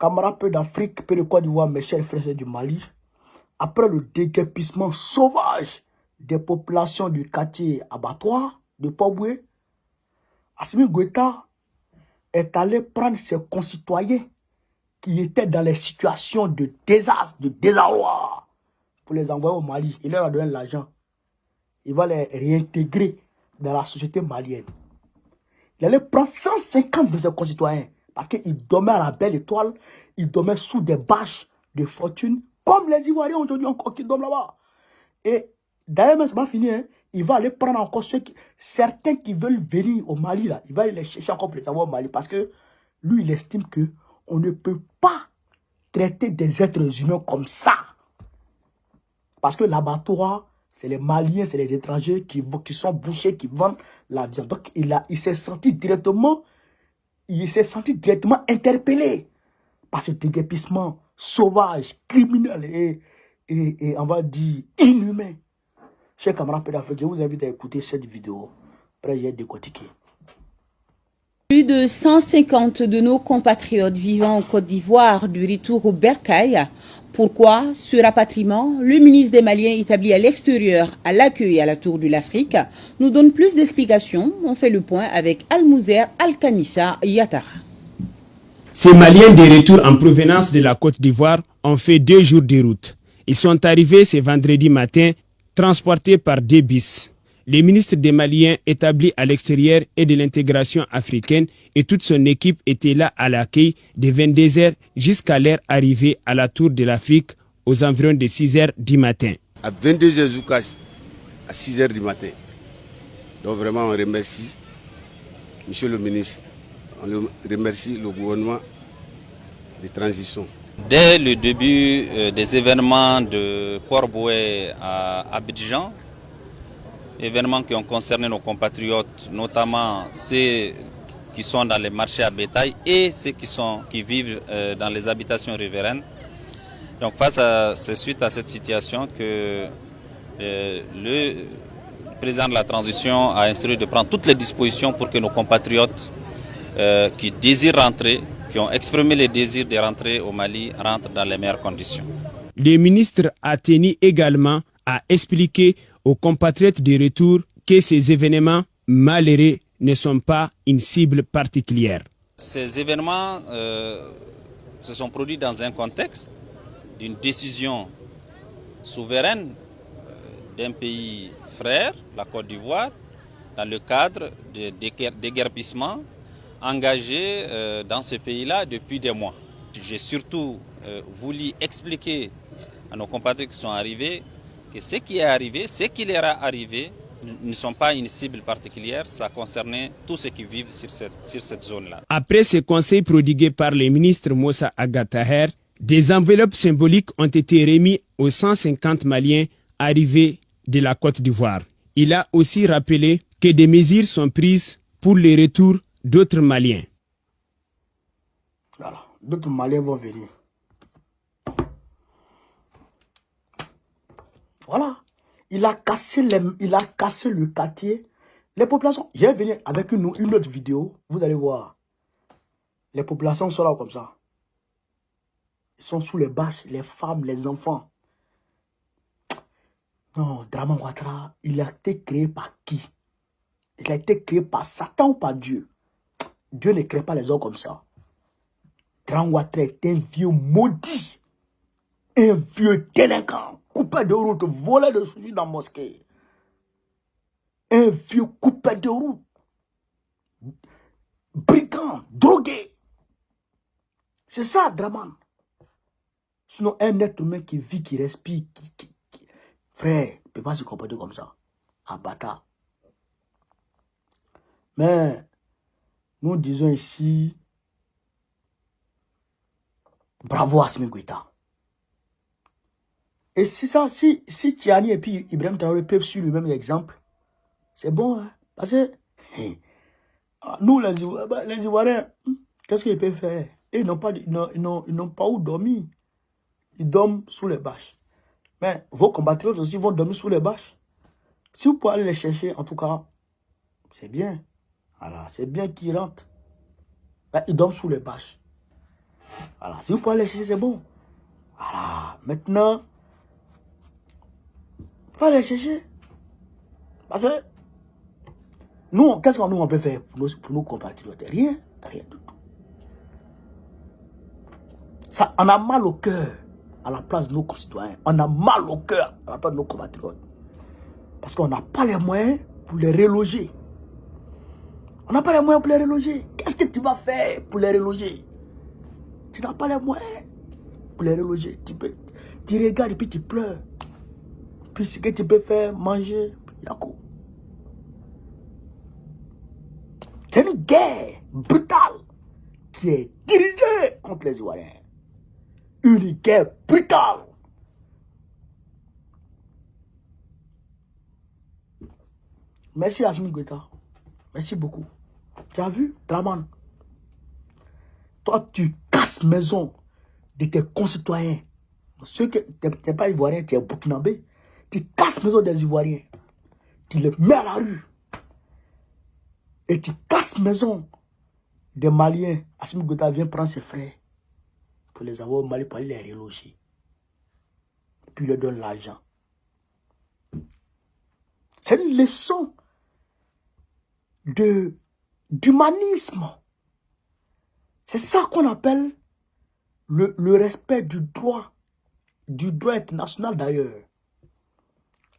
camarades peu d'Afrique, peu de Côte d'Ivoire, mes chers frères du Mali, après le déguerpissement sauvage des populations du quartier abattoir de Port-Boué, Assimi Goïta est allé prendre ses concitoyens qui étaient dans les situations de désastre, de désarroi, pour les envoyer au Mali. Il leur a donné l'argent. Il va les réintégrer dans la société malienne. Il allait prendre 150 de ses concitoyens parce qu'ils dormaient à la belle étoile, ils dormaient sous des bâches de fortune, comme les Ivoiriens aujourd'hui encore qui dorment là-bas. Et d'ailleurs, même, c'est pas fini, hein. Il va aller prendre encore certains qui veulent venir au Mali, là. Il va aller les chercher encore pour les avoir au Mali parce que lui, il estime que on ne peut pas traiter des êtres humains comme ça. Parce que l'abattoir, c'est les Maliens, c'est les étrangers qui sont bouchés, qui vendent la viande. Donc, il s'est senti directement interpellé par ce déguerpissement sauvage, criminel et on va dire inhumain. Chers camarades d'Afrique, je vous invite à écouter cette vidéo. Après, j'ai décortiqué. Plus de 150 de nos compatriotes vivant en Côte d'Ivoire du retour au Bercail. Pourquoi ce rapatriement? Le ministre des Maliens établi à l'extérieur à l'accueil à la Tour de l'Afrique nous donne plus d'explications. On fait le point avec Almouzer Al-Kamissa Yatara. Ces Maliens de retour en provenance de la Côte d'Ivoire ont fait 2 jours de route. Ils sont arrivés ce vendredi matin, transportés par 2 bus. Le ministre des Maliens établi à l'extérieur et de l'intégration africaine et toute son équipe étaient là à l'accueil de 22h jusqu'à leur arrivée à la Tour de l'Afrique aux environs de 6h du matin. À 22h jusqu'à 6h du matin. Donc vraiment on remercie Monsieur le ministre, on remercie le gouvernement de transition. Dès le début des événements de Port-Boué à Abidjan, événements qui ont concerné nos compatriotes, notamment ceux qui sont dans les marchés à bétail et ceux qui vivent dans les habitations riveraines. Donc c'est suite à cette situation que le président de la transition a instruit de prendre toutes les dispositions pour que nos compatriotes qui désirent rentrer, qui ont exprimé le désir de rentrer au Mali, rentrent dans les meilleures conditions. Le ministre a tenu également à expliquer aux compatriotes de retour que ces événements malheureux ne sont pas une cible particulière. Ces événements se sont produits dans un contexte d'une décision souveraine d'un pays frère, la Côte d'Ivoire, dans le cadre de déguerpissement engagé dans ce pays-là depuis des mois. J'ai surtout voulu expliquer à nos compatriotes qui sont arrivés que ce qui est arrivé, ce qui leur est arrivé, ne sont pas une cible particulière, ça concernait tous ceux qui vivent sur cette zone-là. Après ce conseil prodigué par le ministre Moussa Agataher, des enveloppes symboliques ont été remises aux 150 Maliens arrivés de la Côte d'Ivoire. Il a aussi rappelé que des mesures sont prises pour le retour d'autres Maliens. Voilà, d'autres Maliens vont venir. Voilà, il a cassé le quartier. Les populations, je vais venir avec une autre vidéo, vous allez voir. Les populations sont là comme ça. Ils sont sous les bâches, les femmes, les enfants. Non, Draman Ouattara, il a été créé par qui? Il a été créé par Satan ou par Dieu? Dieu ne crée pas les hommes comme ça. Draman Ouattara est un vieux maudit. Un vieux délinquant. Coupé de route, volé de sushi dans la mosquée. Un vieux coupé de route. Brigand, drogué. C'est ça, Draman. Sinon, un être humain qui vit, qui respire, frère, il ne peut pas se comporter comme ça. Un bâtard. Mais, nous disons ici, bravo Assimi Goïta. Et c'est ça, si Tiani et puis Ibrahim Traoré peuvent suivre le même exemple, c'est bon, hein? Parce que nous, les Ivoiriens, qu'est-ce qu'ils peuvent faire? Ils n'ont pas où dormir. Ils dorment sous les bâches. Mais vos compatriotes aussi vont dormir sous les bâches. Si vous pouvez aller les chercher, en tout cas, c'est bien. Voilà, c'est bien qu'ils rentrent. Là, ils dorment sous les bâches. Voilà, si vous pouvez aller chercher, c'est bon. Voilà, maintenant, il faut aller chercher. Parce que, nous, qu'est-ce qu'on on peut faire pour nos compatriotes? Rien, rien du tout. Ça, on a mal au cœur à la place de nos concitoyens. On a mal au cœur à la place de nos compatriotes. Parce qu'on n'a pas les moyens pour les reloger. On n'a pas les moyens pour les reloger. Qu'est-ce que tu vas faire pour les reloger? Tu n'as pas les moyens pour les reloger. Tu regardes et puis tu pleures. Puis ce que tu peux faire, manger, Yako. C'est une guerre brutale qui est dirigée contre les Ivoiriens. Une guerre brutale. Merci Assimi Goïta. Merci beaucoup. Tu as vu, Draman? Toi, tu casses maison de tes concitoyens. Ceux qui n'es pas Ivoirien, tu es Burkinabé. Tu casses maison des Ivoiriens. Tu les mets à la rue. Et tu casses maison des Maliens. Assimi Goïta vient prendre ses frères pour les avoir au Mali pour aller les reloger. Puis il leur donne l'argent. C'est une leçon d'humanisme. C'est ça qu'on appelle le respect du droit international d'ailleurs.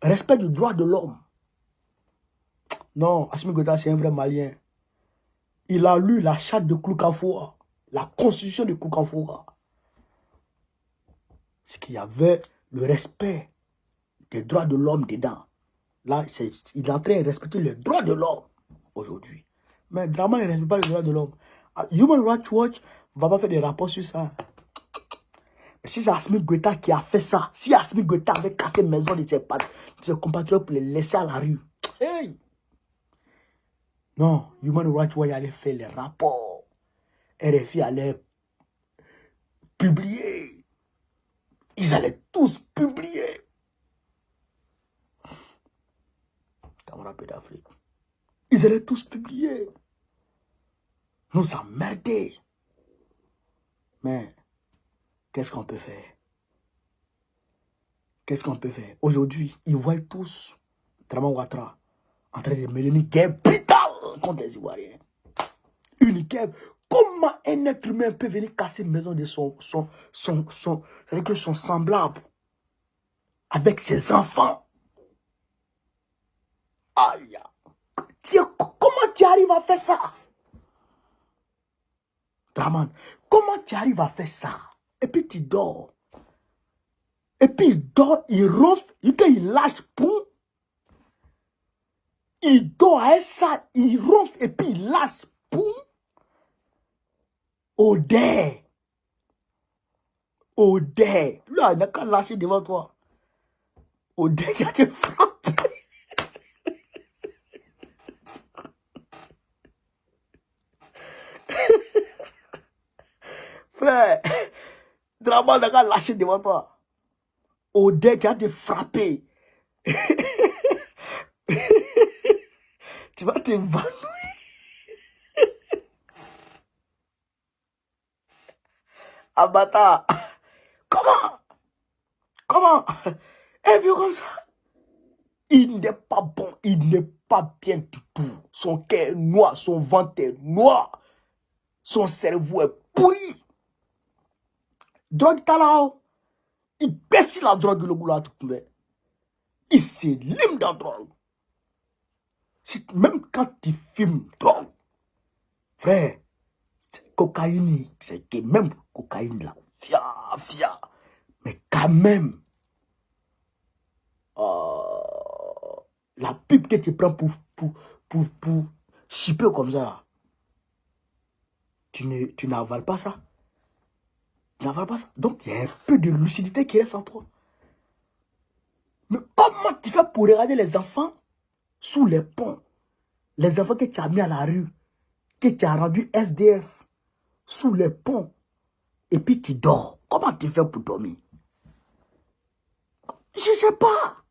Respect du droit de l'homme. Non, Assimi Goïta, c'est un vrai Malien. Il a lu la charte de Koukafoura, la constitution de Koukafoura. C'est qu'il y avait le respect des droits de l'homme dedans. Là, il est en train de respecter les droits de l'homme aujourd'hui. Mais Draman ne respecte pas les droits de l'homme. Human Rights Watch ne va pas faire des rapports sur ça. Mais si c'est Assimi Goïta qui a fait ça, si Assimi Goïta avait cassé maison de ses compatriotes pour les laisser à la rue, hey! Non, Human Rights Watch allait faire les rapports. RFI allait publier. Ils allaient tous publier. Camarades d'Afrique. Ils allaient tous publier. Nous emmerder. Mais, qu'est-ce qu'on peut faire? Qu'est-ce qu'on peut faire? Aujourd'hui, ils voient tous Draman Ouattara en train de mener une guerre brutale contre les Ivoiriens. Une guerre. Comment un être humain peut venir casser une maison de son semblable avec ses enfants? Aïe. Comment tu arrives à faire ça? Draman, comment tu arrives à faire ça? Et puis tu dors. Et puis il dort, il ronfle, il lâche poum. Il dort à ça, il ronfle et puis il lâche poum. Odé. Odé. Là, il n'a qu'à lâcher devant toi. Odé, il a te frappé. Frère, Draman n'a qu'à lâcher devant toi. Odé, qui a te frappé. Tu vas t'évanouir. Abata. Comment un vieux comme ça? Il n'est pas bon, il n'est pas bien du tout. Son cœur est noir, son ventre est noir. Son cerveau est pourri. Drogue talao. Il baisse la drogue le boulot à tout le monde. Il se lime dans la drogue. Même quand tu filmes drogue, frère, cocaïne, c'est que même cocaïne là, fia. Mais quand même, la pipe que tu prends pour chipper comme ça, tu n'avales pas ça. Tu n'avales pas ça. Donc, il y a un peu de lucidité qui reste en toi. Mais comment tu fais pour regarder les enfants sous les ponts? Les enfants que tu as mis à la rue, que tu as rendu SDF, sous les ponts, et puis tu dors. Comment tu fais pour dormir? Je ne sais pas.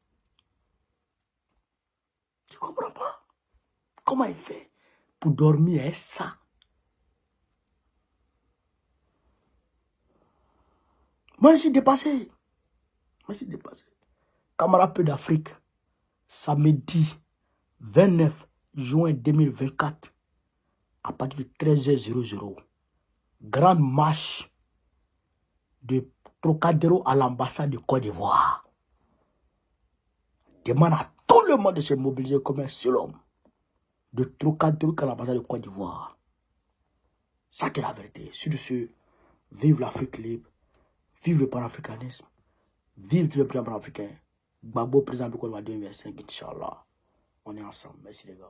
Tu ne comprends pas. Comment il fait pour dormir ça? Moi, je suis dépassé. Camarades peu d'Afrique, samedi 29 juin 2024, à partir de 13h00, grande marche de Trocadéro à l'ambassade de Côte d'Ivoire. Demande à tout le monde de se mobiliser comme un seul homme. De Trocadéro à l'ambassade de Côte d'Ivoire. Ça c'est la vérité. Sur ce, vive l'Afrique libre, vive le panafricanisme, vive le président panafricain. Gbagbo, président de Côte d'Ivoire 2025, Inch'Allah. On est ensemble. Merci les gars.